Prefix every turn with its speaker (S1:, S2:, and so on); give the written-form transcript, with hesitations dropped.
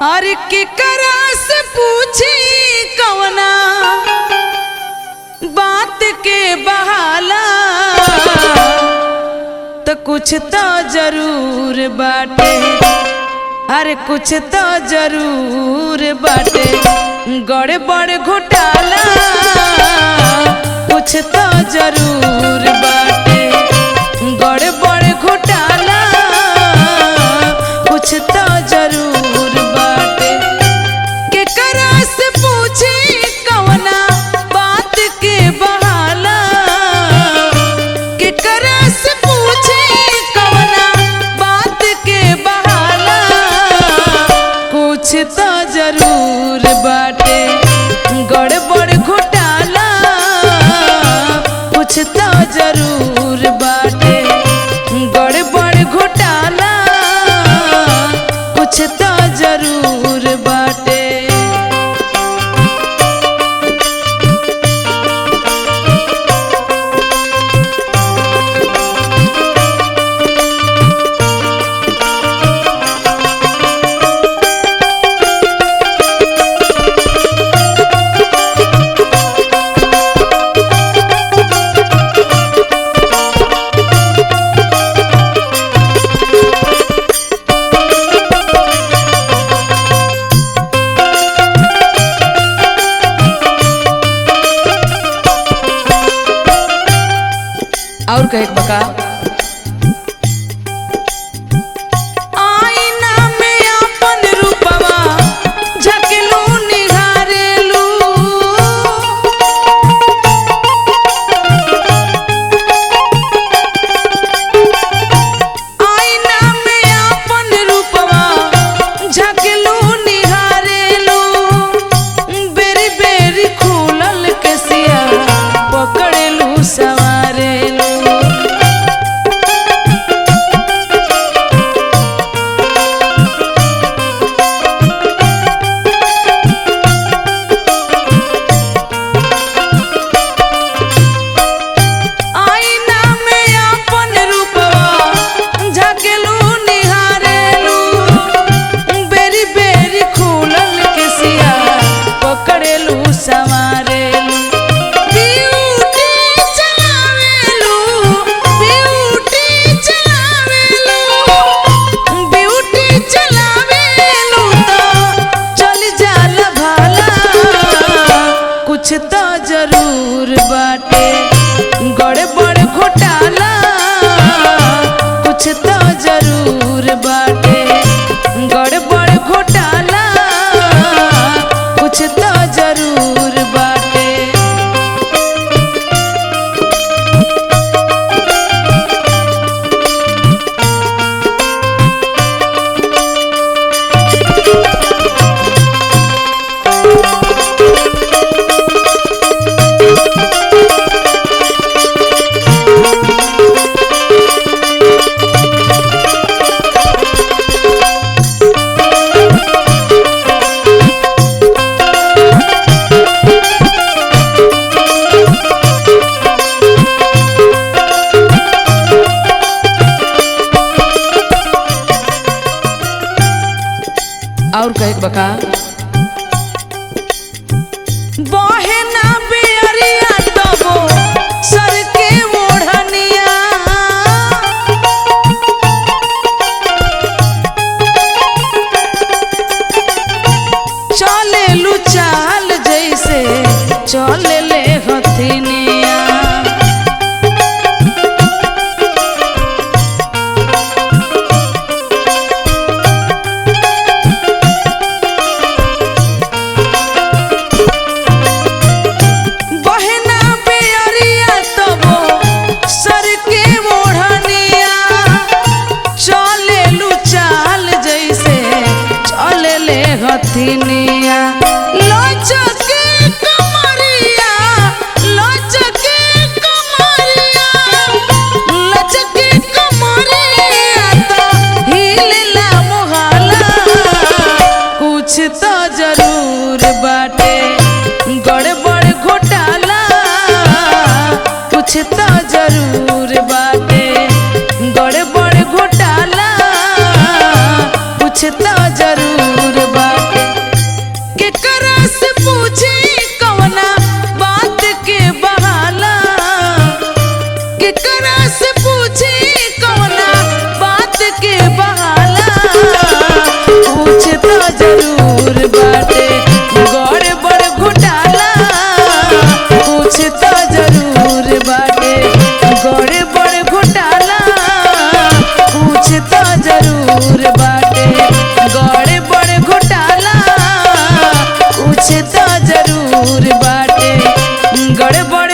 S1: और केकरा से पूछी कवना बात के बहाला, तो कुछ तो जरूर बाटे, अरे कुछ तो जरूर बाटे, गड़बड़ घोटाला कुछ तो जरूर बाटे, गड़बड़ घोटाला कुछ तो जरूर बाटे। केकरा से पूछी कवना बात के बहाला, केकरा से पूछी कवना बात के बहाला, कुछ तो जरूर बाटे, गड़बड़ घोटाला कुछ तो जरूर बाटे, गड़बड़ घोटाला कुछ तो जरूर बाटे। और कहे बका आईना में अपन रूपवा झकलू निहारेलू, आईना में अपन रूपवा झकलू निहारेलू, बेरी बेरी खुलल केसिया पकड़ेलू सवारेलू। कुछ तो जरूर बाटे, गड़बड़ घोटाला कुछ तो जरूर बाटे, गड़बड़ घोटाला कुछ तो जरूर बाटे। और कहे बका बहे ना बेअरिया तबो सर के ओढ़निया, चले लू चाल जैसे चले ले हथिनिया, हथिनिया लचके कमरिया, लचके कमरिया, लचके कमरिया तो हिलला मोहल्ला, कुछ तो जरूर बाटे, गड़बड़ घोटाला कुछ तो जरूर बाटे, गड़बड़ घोटाला कुछ तो जरूर बा। गड़बड़